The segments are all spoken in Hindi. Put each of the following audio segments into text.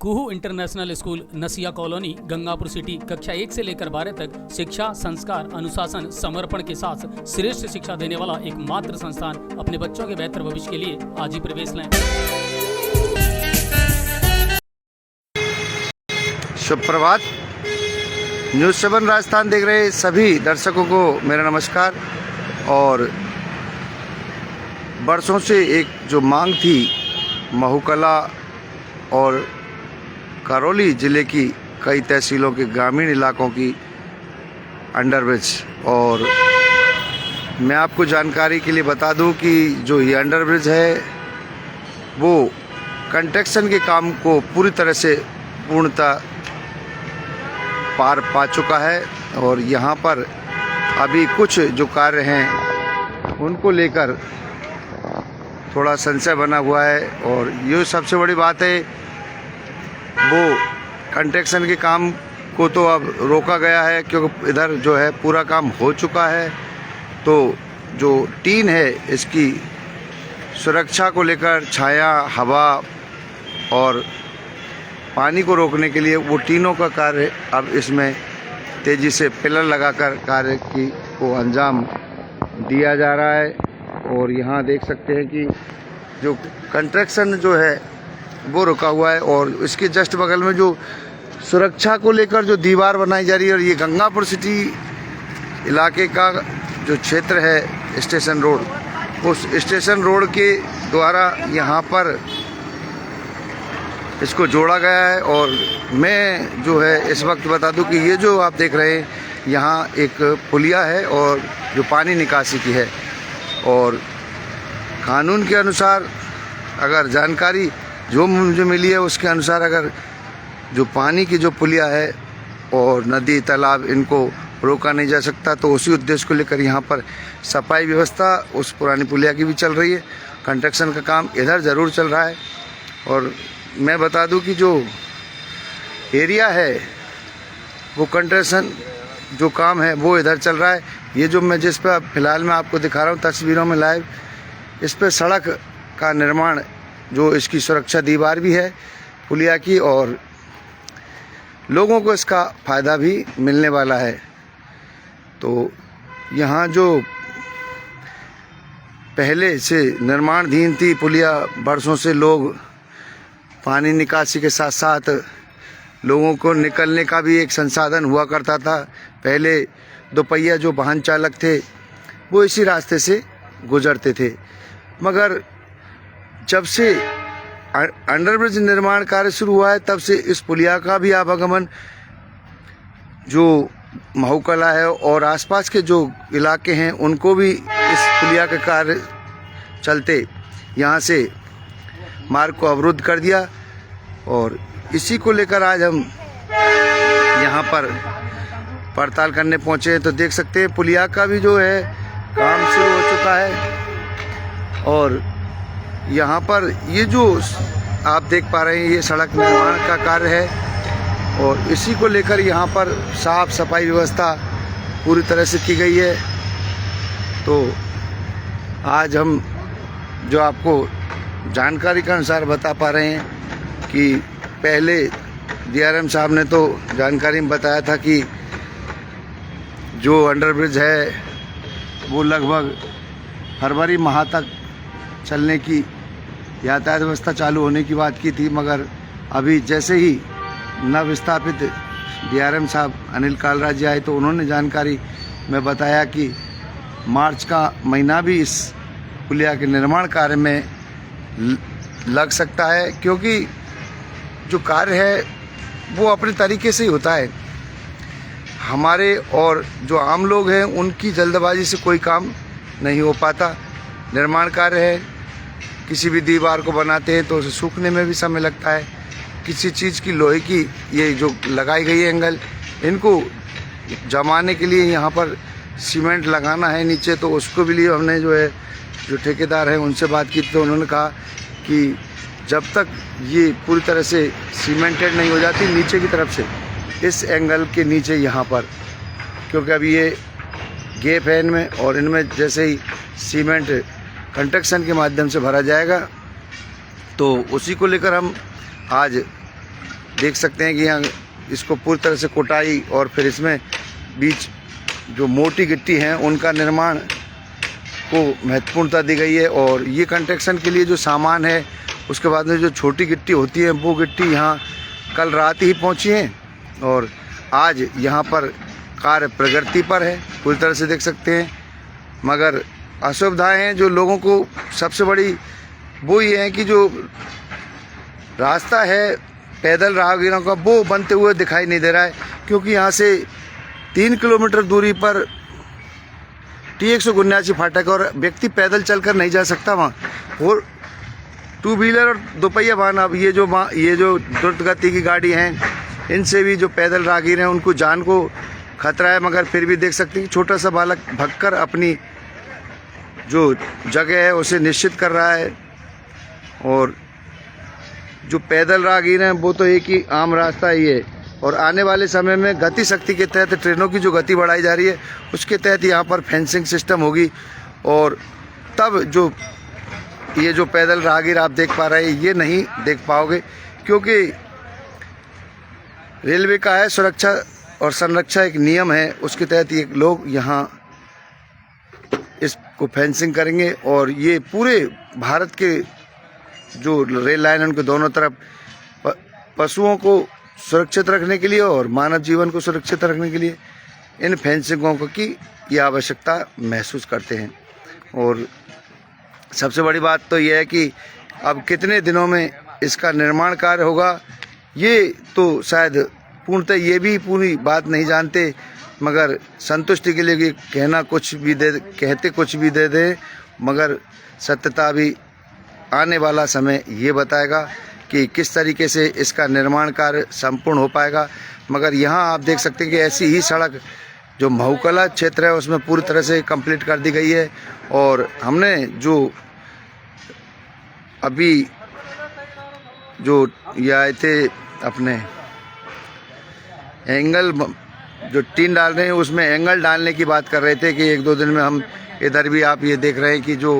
कुहू इंटरनेशनल स्कूल नसिया कॉलोनी गंगापुर सिटी कक्षा 1 से लेकर 12 तक शिक्षा, संस्कार, अनुशासन, समर्पण के साथ श्रेष्ठ शिक्षा देने वाला एकमात्र संस्थान। अपने बच्चों के बेहतर भविष्य के लिए आज ही प्रवेश लें। शुभ प्रभात। न्यूज़ 7 राजस्थान देख रहे सभी दर्शकों को मेरा नमस्कार। और बरसों से एक जो मांग थी महूकला और करौली ज़िले की कई तहसीलों के ग्रामीण इलाकों की अंडरब्रिज, और मैं आपको जानकारी के लिए बता दूं कि जो ये अंडरब्रिज है वो कंस्ट्रक्शन के काम को पूरी तरह से पूर्णतः पार पा चुका है। और यहाँ पर अभी कुछ जो कार्य हैं उनको लेकर थोड़ा संशय बना हुआ है। और ये सबसे बड़ी बात है, वो कंस्ट्रक्शन के काम को तो अब रोका गया है क्योंकि इधर जो है पूरा काम हो चुका है। तो जो टीन है इसकी सुरक्षा को लेकर छाया, हवा और पानी को रोकने के लिए वो टीनों का कार्य अब इसमें तेज़ी से पिलर लगाकर कार्य को अंजाम दिया जा रहा है। और यहाँ देख सकते हैं कि जो कंस्ट्रक्शन जो है वो रुका हुआ है, और इसके जस्ट बगल में जो सुरक्षा को लेकर जो दीवार बनाई जा रही है। और ये गंगापुर सिटी इलाके का जो क्षेत्र है स्टेशन रोड, उस स्टेशन रोड के द्वारा यहाँ पर इसको जोड़ा गया है। और मैं जो है इस वक्त बता दूं कि ये जो आप देख रहे हैं यहाँ एक पुलिया है और जो पानी निकासी की है। और कानून के अनुसार अगर जानकारी जो मुझे मिली है उसके अनुसार अगर जो पानी की जो पुलिया है और नदी तालाब इनको रोका नहीं जा सकता, तो उसी उद्देश्य को लेकर यहाँ पर सफाई व्यवस्था उस पुरानी पुलिया की भी चल रही है। कंस्ट्रक्शन का काम इधर ज़रूर चल रहा है। और मैं बता दूं कि जो एरिया है वो कंस्ट्रक्शन जो काम है वो इधर चल रहा है। ये जो मैं जिस पर फिलहाल मैं आपको दिखा रहा हूँ तस्वीरों में लाइव, इस पर सड़क का निर्माण, जो इसकी सुरक्षा दीवार भी है पुलिया की, और लोगों को इसका फ़ायदा भी मिलने वाला है। तो यहाँ जो पहले से निर्माणाधीन थी पुलिया, बरसों से लोग पानी निकासी के साथ साथ लोगों को निकलने का भी एक संसाधन हुआ करता था। पहले दोपहिया जो वाहन चालक थे वो इसी रास्ते से गुजरते थे, मगर जब से अंडरब्रिज निर्माण कार्य शुरू हुआ है तब से इस पुलिया का भी आवागमन जो महूकला है और आसपास के जो इलाके हैं उनको भी इस पुलिया के कार्य चलते यहाँ से मार्ग को अवरुद्ध कर दिया। और इसी को लेकर आज हम यहाँ पर पड़ताल करने पहुँचे हैं। तो देख सकते हैं पुलिया का भी जो है काम शुरू हो चुका है। और यहाँ पर ये जो आप देख पा रहे हैं ये सड़क निर्माण का कार्य है, और इसी को लेकर यहाँ पर साफ सफाई व्यवस्था पूरी तरह से की गई है। तो आज हम जो आपको जानकारी के अनुसार बता पा रहे हैं कि पहले DRM साहब ने तो जानकारी में बताया था कि जो अंडरब्रिज है वो लगभग फरवरी माह तक चलने की यातायात व्यवस्था चालू होने की बात की थी, मगर अभी जैसे ही नवस्थापित DRM साहब अनिल कालरा जी आए तो उन्होंने जानकारी में बताया कि मार्च का महीना भी इस पुलिया के निर्माण कार्य में लग सकता है, क्योंकि जो कार्य है वो अपने तरीके से ही होता है। हमारे और जो आम लोग हैं उनकी जल्दबाजी से कोई काम नहीं हो पाता। निर्माण कार्य है, किसी भी दीवार को बनाते हैं तो उसे सूखने में भी समय लगता है। किसी चीज़ की लोहे की ये जो लगाई गई है एंगल, इनको जमाने के लिए यहाँ पर सीमेंट लगाना है नीचे, तो उसको भी लिए हमने जो है जो ठेकेदार हैं उनसे बात की तो उन्होंने कहा कि जब तक ये पूरी तरह से सीमेंटेड नहीं हो जाती नीचे की तरफ से, इस एंगल के नीचे यहाँ पर, क्योंकि अभी ये गैप है इनमें, और इनमें जैसे ही सीमेंट कंस्ट्रक्शन के माध्यम से भरा जाएगा तो उसी को लेकर हम आज देख सकते हैं कि यहाँ इसको पूरी तरह से कुटाई और फिर इसमें बीच जो मोटी गिट्टी हैं उनका निर्माण को महत्वपूर्णता दी गई है। और ये कंस्ट्रक्शन के लिए जो सामान है उसके बाद में जो छोटी गिट्टी होती है वो गिट्टी यहाँ कल रात ही पहुँची है और आज यहाँ पर कार्य प्रगति पर है, पूरी तरह से देख सकते हैं। मगर असुविधाएं हैं जो लोगों को, सबसे बड़ी वो ये है कि जो रास्ता है पैदल राहगीरों का वो बनते हुए दिखाई नहीं दे रहा है, क्योंकि यहाँ से 3 किलोमीटर दूरी पर T179 फाटक और व्यक्ति पैदल चलकर नहीं जा सकता वहाँ। और 2 व्हीलर और दोपहिया वाहन, अब ये जो द्रुत गति की गाड़ी हैं इनसे भी जो पैदल राहगीर हैं उनको जान को खतरा है। मगर फिर भी देख सकते हैं कि छोटा सा बालक भगकर अपनी जो जगह है उसे निश्चित कर रहा है। और जो पैदल राहगीर हैं वो तो एक ही आम रास्ता ही है। और आने वाले समय में गति शक्ति के तहत ट्रेनों की जो गति बढ़ाई जा रही है उसके तहत यहाँ पर फेंसिंग सिस्टम होगी और तब जो ये जो पैदल राहगीर आप देख पा रहे हैं ये नहीं देख पाओगे, क्योंकि रेलवे का है सुरक्षा और संरक्षा एक नियम है, उसके तहत ये लोग यहाँ इसको फेंसिंग करेंगे। और ये पूरे भारत के जो रेल लाइन है उनके दोनों तरफ पशुओं को सुरक्षित रखने के लिए और मानव जीवन को सुरक्षित रखने के लिए इन फेंसिंगों की ये आवश्यकता महसूस करते हैं। और सबसे बड़ी बात तो यह है कि अब कितने दिनों में इसका निर्माण कार्य होगा ये तो शायद पूर्णतः ये भी पूरी बात नहीं जानते, मगर संतुष्टि के लिए कहते कुछ भी दे दें, मगर सत्यता भी आने वाला समय ये बताएगा कि किस तरीके से इसका निर्माण कार्य संपूर्ण हो पाएगा। मगर यहाँ आप देख सकते हैं कि ऐसी ही सड़क जो महूकला क्षेत्र है उसमें पूरी तरह से कंप्लीट कर दी गई है। और हमने जो अभी जो ये आए थे अपने एंगल जो टीन डाल रहे हैं उसमें एंगल डालने की बात कर रहे थे कि 1-2 दिन में हम इधर भी आप ये देख रहे हैं कि जो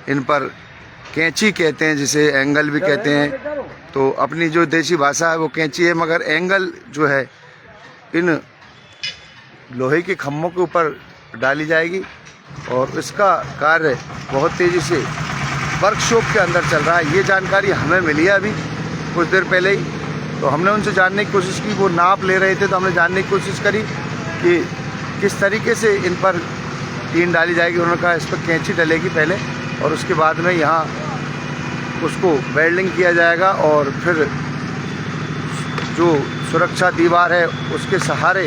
इन पर कैंची कहते हैं जिसे एंगल भी कहते हैं, तो अपनी जो देसी भाषा है वो कैंची है, मगर एंगल जो है इन लोहे के खम्भों के ऊपर डाली जाएगी। और इसका कार्य बहुत तेज़ी से वर्कशॉप के अंदर चल रहा है। ये जानकारी हमें मिली है अभी कुछ देर पहले ही, तो हमने उनसे जानने की कोशिश की, वो नाप ले रहे थे तो हमने जानने की कोशिश करी कि किस तरीके से इन पर टीन डाली जाएगी। उन्होंने कहा इस पर कैंची डलेगी पहले और उसके बाद में यहाँ उसको वेल्डिंग किया जाएगा और फिर जो सुरक्षा दीवार है उसके सहारे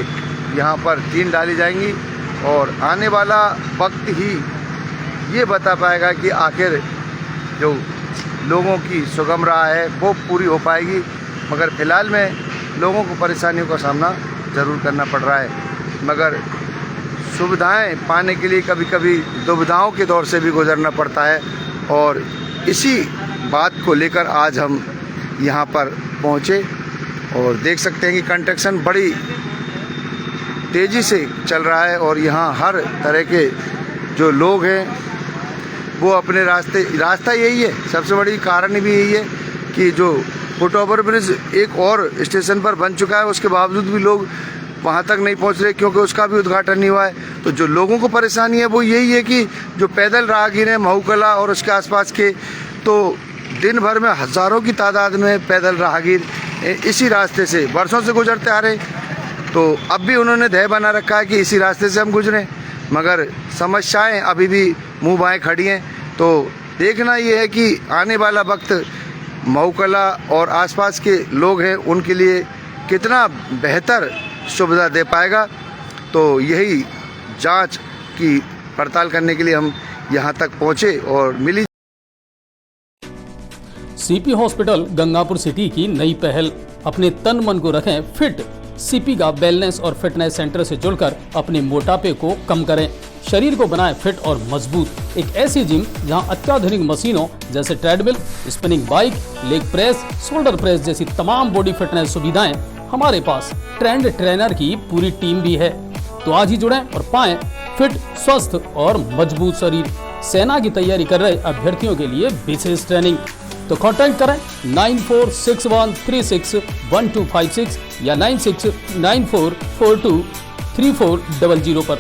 यहाँ पर टीन डाली जाएंगी। और आने वाला वक्त ही ये बता पाएगा कि आखिर जो लोगों की सुगम राह है वो पूरी हो पाएगी, मगर फ़िलहाल में लोगों को परेशानियों का सामना ज़रूर करना पड़ रहा है। मगर सुविधाएं पाने के लिए कभी कभी दुविधाओं के दौर से भी गुजरना पड़ता है। और इसी बात को लेकर आज हम यहाँ पर पहुँचे और देख सकते हैं कि कंस्ट्रक्शन बड़ी तेज़ी से चल रहा है और यहाँ हर तरह के जो लोग हैं वो अपने रास्ता यही है। सबसे बड़ी कारण भी यही है कि जो फुट ओवर ब्रिज एक और स्टेशन पर बन चुका है उसके बावजूद भी लोग वहाँ तक नहीं पहुँच रहे, क्योंकि उसका भी उद्घाटन नहीं हुआ है। तो जो लोगों को परेशानी है वो यही है कि जो पैदल राहगीर हैं महूकला और उसके आसपास के, तो दिन भर में हज़ारों की तादाद में पैदल राहगीर इसी रास्ते से वर्षों से गुजरते आ रहे। तो अब भी उन्होंने ध्येय बना रखा है कि इसी रास्ते से हम गुजरें, मगर समस्याएं अभी भी मुँह बाएँ खड़ी हैं। तो देखना ये है कि आने वाला वक्त महूकला और आसपास के लोग हैं उनके लिए कितना बेहतर सुविधा दे पाएगा। तो यही जांच की पड़ताल करने के लिए हम यहां तक पहुंचे और मिली। सीपी हॉस्पिटल गंगापुर सिटी की नई पहल, अपने तन मन को रखें फिट। सीपी का वेलनेस और फिटनेस सेंटर से जुड़कर अपने मोटापे को कम करें, शरीर को बनाएं फिट और मजबूत। एक ऐसी जिम जहां अत्याधुनिक मशीनों जैसे treadmill, spinning bike, leg press, shoulder press जैसी तमाम बॉडी फिटनेस सुविधाएं। हमारे पास ट्रेंड ट्रेनर की पूरी टीम भी है। तो आज ही जुड़ें और पाएं फिट, स्वस्थ और मजबूत शरीर। सेना की तैयारी कर रहे अभ्यर्थियों के लिए विशेष ट्रेनिंग। तो कांटेक्ट करें 9461361256 या 9694423400 पर।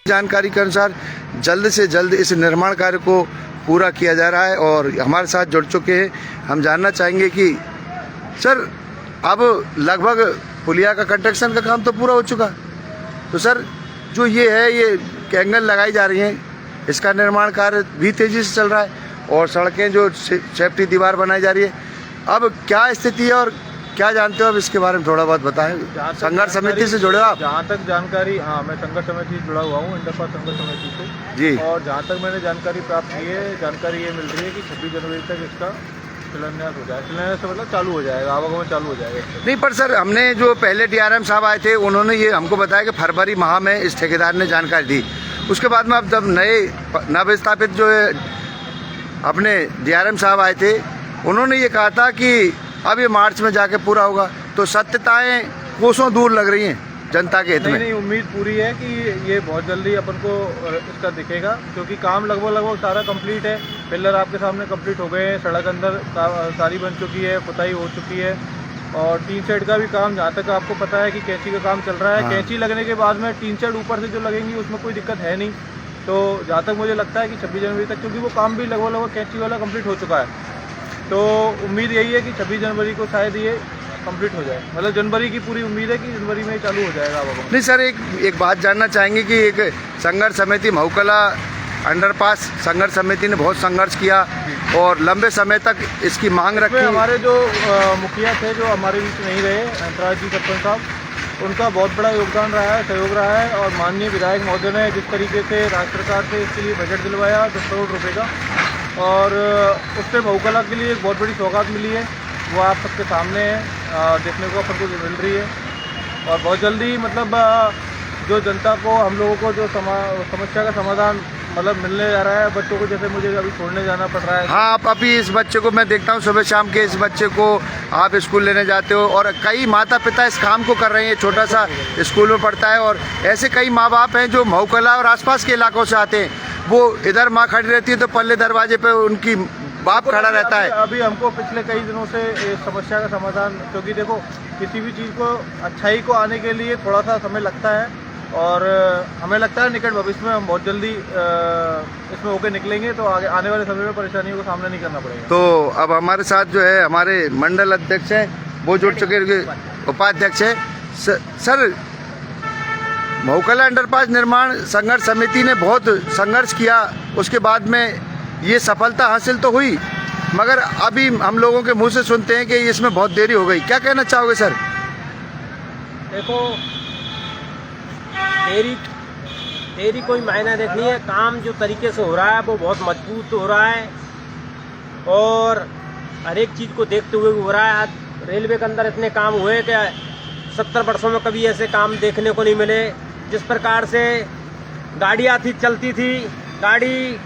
जानकारी के अनुसार जल्द से जल्द इस निर्माण कार्य को पूरा किया जा रहा है और हमारे साथ जुड़ चुके हैं। हम जानना चाहेंगे कि सर अब लगभग पुलिया का कंस्ट्रक्शन का काम तो पूरा हो चुका, तो सर जो ये है ये एंगल लगाई जा रही हैं, इसका निर्माण कार्य भी तेज़ी से चल रहा है और सड़कें जो सेफ्टी दीवार बनाई जा रही है, अब क्या स्थिति है और क्या जानते हो अब इसके बारे में थोड़ा बहुत बताएं। संघर्ष समिति से जुड़े हो आप? जहाँ तक जानकारी, हाँ मैं संघर्ष समिति से जुड़ा हुआ हूँ, इंटरपास संघर्ष समिति से जी। और जहाँ तक मैंने जानकारी प्राप्त की है, जानकारी ये मिल रही है कि 26 जनवरी तक इसका शिलान्यास हो जाए। शिलान्यास से मतलब चालू हो जाएगा, आवागमन चालू हो जाएगा। नहीं पर सर हमने जो पहले DRM साहब आए थे उन्होंने ये हमको बताया कि फरवरी माह में इस ठेकेदार ने जानकारी दी। उसके बाद में अब जब नए नवस्थापित जो है अपने DRM साहब आए थे उन्होंने ये कहा था कि अब ये मार्च में जाके पूरा होगा, तो सत्यताएं कोसों दूर लग रही हैं जनता के हित में। नहीं, उम्मीद पूरी है कि ये बहुत जल्दी अपन को इसका दिखेगा, क्योंकि काम लगभग सारा कंप्लीट है। पिलर आपके सामने कंप्लीट हो गए हैं, सड़क अंदर सारी बन चुकी है, पुताई हो चुकी है और टीन शेड का भी काम, जहाँ तक आपको पता है कि कैंची का काम चल रहा है। हाँ। कैंची लगने के बाद में टीन शेड ऊपर से जो लगेंगी उसमें कोई दिक्कत है नहीं। तो जहाँ तक मुझे लगता है कि 26 जनवरी तक, क्योंकि वो काम भी लगभग कैंची वाला कंप्लीट हो चुका है, तो उम्मीद यही है कि 26 जनवरी को शायद ये कंप्लीट हो जाए। मतलब जनवरी की पूरी उम्मीद है कि जनवरी में चालू हो जाएगा। नहीं सर एक बात जानना चाहेंगे कि एक संघर्ष समिति महूकला अंडरपास संघर्ष समिति ने बहुत संघर्ष किया और लंबे समय तक इसकी मांग रखी। हमारे जो मुखिया थे जो हमारे बीच नहीं रहे, अंतराज जी सरपंच साहब, उनका बहुत बड़ा योगदान रहा है, सहयोग रहा है। और माननीय विधायक महोदय ने जिस तरीके से राज्य सरकार से इसके लिए बजट दिलवाया 10 करोड़ रुपये का, और उससे महूकला के लिए एक बहुत बड़ी सौगात मिली है, वो आप सबके सामने है, देखने को अपन को मिल रही है। और बहुत जल्दी मतलब जो जनता को, हम लोगों को जो समस्या का समाधान मतलब मिलने जा रहा है। बच्चों को जैसे मुझे अभी छोड़ने जाना पड़ रहा है। हाँ, आप अभी इस बच्चे को मैं देखता हूँ सुबह शाम के, इस बच्चे को आप स्कूल लेने जाते हो और कई माता पिता इस काम को कर रहे हैं। छोटा सा स्कूल में पढ़ता है और ऐसे कई माँ बाप हैं जो महूकला और आसपास के इलाकों से आते हैं। वो इधर माँ खड़ी रहती है तो पल्ले दरवाजे पे उनकी बाप खड़ा रहता है। अभी हमको पिछले कई दिनों से इस समस्या का समाधान, क्योंकि देखो किसी भी चीज़ को, अच्छाई को आने के लिए थोड़ा सा समय लगता है और हमें लगता है निकट भविष्य में हम बहुत जल्दी इसमें होकर निकलेंगे, तो आगे आने वाले समय में परेशानियों का सामना नहीं करना पड़ेगा। तो अब हमारे साथ जो है हमारे मंडल अध्यक्ष हैं, वो जुड़ चुके, उपाध्यक्ष हैं। सर महूकला अंडरपास निर्माण संघर्ष समिति ने बहुत संघर्ष किया, उसके बाद में ये सफलता हासिल तो हुई, मगर अभी हम लोगों के मुंह से सुनते हैं कि इसमें बहुत देरी हो गई। क्या कहना चाहोगे सर? देखो, देरी कोई मायना देखनी है। काम जो तरीके से हो रहा है वो बहुत मजबूत हो रहा है और हर एक चीज़ को देखते हुए हो रहा है। आज रेलवे के अंदर इतने काम हुए कि 70 वर्षों में कभी ऐसे काम देखने को नहीं मिले। जिस प्रकार से गाड़ियाँ चलती थी, गाड़ी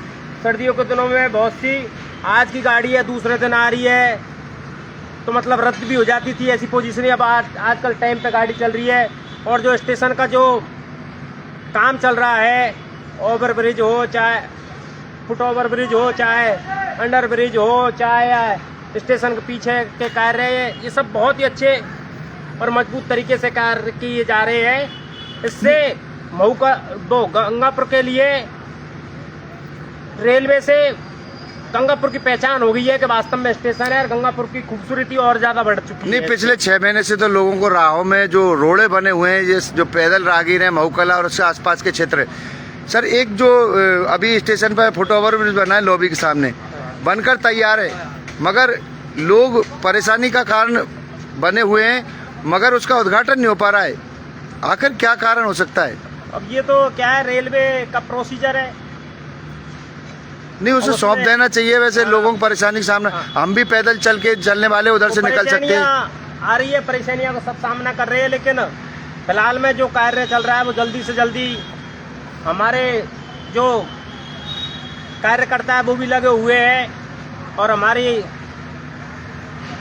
सर्दियों के दिनों में बहुत सी, आज की गाड़ी है दूसरे दिन आ रही है तो मतलब रद्द भी हो जाती थी, ऐसी पोजीशन है। अब आजकल टाइम पे गाड़ी चल रही है। और जो स्टेशन का जो काम चल रहा है, ओवर ब्रिज हो चाहे फुट ओवर ब्रिज हो चाहे अंडर ब्रिज हो चाहे स्टेशन के पीछे के कार्य, ये सब बहुत ही अच्छे और मजबूत तरीके से कार्य किए जा रहे हैं। इससे गंगापुर के लिए रेलवे से गंगापुर की पहचान हो गई है कि वास्तव में स्टेशन है और गंगापुर की खूबसूरती और ज्यादा बढ़ चुकी है। नहीं, पिछले 6 महीने से तो लोगों को राहों में जो रोड़े बने हुए हैं, ये जो पैदल राहगीर हैं महूकला और उसके आसपास के क्षेत्र, सर एक जो अभी स्टेशन पर फुट ओवर ब्रिज बना है लॉबी के सामने, बनकर तैयार है, मगर लोग परेशानी का कारण बने हुए हैं, मगर उसका उद्घाटन नहीं हो पा रहा है। आखिर क्या कारण हो सकता है? अब ये तो क्या है, रेलवे का प्रोसीजर है। नहीं, उसे सौंप देना चाहिए। वैसे लोगों को परेशानी का सामना, हम भी पैदल चलने वाले उधर से निकल सकते हैं। आ रही है, परेशानियां का सब सामना कर रहे हैं, लेकिन फिलहाल में जो कार्य चल रहा है वो जल्दी से जल्दी, हमारे जो कार्यकर्ता है वो भी लगे हुए हैं और हमारी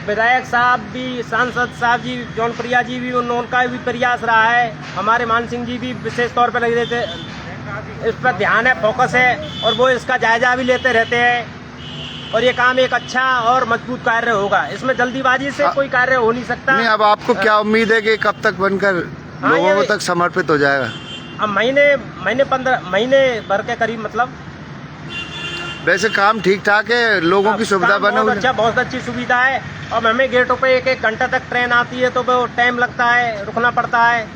विधायक साहब भी, सांसद साहब जी, जौनप्रिया जी भी, उनका भी प्रयास रहा है। हमारे मान सिंह जी भी विशेष तौर पर लगे थे, इस पर ध्यान है, फोकस है, और वो इसका जायजा भी लेते रहते हैं। और ये काम एक अच्छा और मजबूत कार्य होगा, इसमें जल्दीबाजी से कोई कार्य हो नहीं सकता। नहीं, अब आपको क्या उम्मीद है कि कब तक बनकर हाँ, लोगों तक समर्पित हो जाएगा? अब महीने भर के करीब, मतलब वैसे काम ठीक ठाक है, लोगों की सुविधा काम बना बहुत हुई अच्छा, बहुत अच्छी सुविधा है। और हमें गेटों पे 1-1 घंटा तक ट्रेन आती है, तो वो टाइम लगता है, रुकना पड़ता है।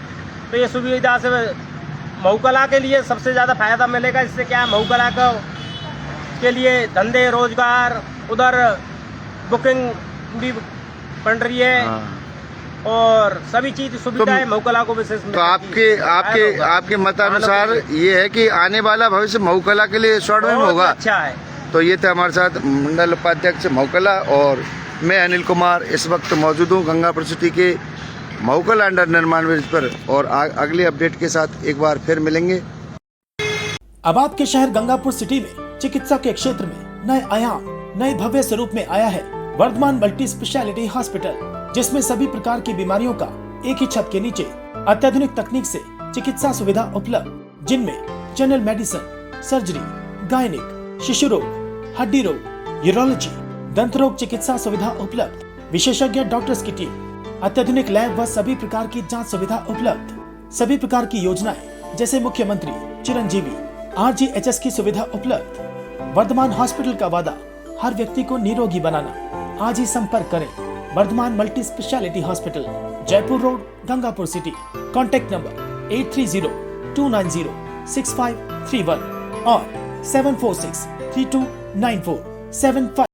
तो ये सुविधा से महूकला के लिए सबसे ज़्यादा फायदा मिलेगा। इससे क्या है, महूकला के लिए धंधे रोजगार, उधर बुकिंग भी बन रही है। हाँ। और सभी चीज सुविधाएं महूकला को विशेष तो आपके मतानुसार ये है कि आने वाला भविष्य महूकला के लिए स्वर्णिम होगा। अच्छा है। तो ये थे हमारे साथ मंडल उपाध्यक्ष महूकला, और मैं अनिल कुमार इस वक्त मौजूद हूँ गंगापुर सिटी के महूकला अंडर निर्माण ब्रिज पर, और अगले अपडेट के साथ एक बार फिर मिलेंगे। अब आपके शहर गंगापुर सिटी में चिकित्सा के क्षेत्र में नए आयाम, नए भव्य स्वरूप में आया है वर्धमान मल्टी स्पेशलिटी हॉस्पिटल, जिसमें सभी प्रकार की बीमारियों का एक ही छत के नीचे अत्याधुनिक तकनीक से चिकित्सा सुविधा उपलब्ध, जिनमें जनरल मेडिसिन, सर्जरी, गायनिक, शिशु रोग, हड्डी रोग, यूरोलॉजी, दंत रोग चिकित्सा सुविधा उपलब्ध, विशेषज्ञ डॉक्टर्स की टीम, अत्याधुनिक लैब व सभी प्रकार की जांच सुविधा उपलब्ध, सभी प्रकार की योजनाएं जैसे मुख्यमंत्री चिरंजीवी RGHS की सुविधा उपलब्ध। वर्धमान हॉस्पिटल का वादा हर व्यक्ति को निरोगी बनाना। आज ही संपर्क करें Vardhman multi speciality hospital, Jaipur road, Gangapur city. Contact number 8302906531 और 746329475।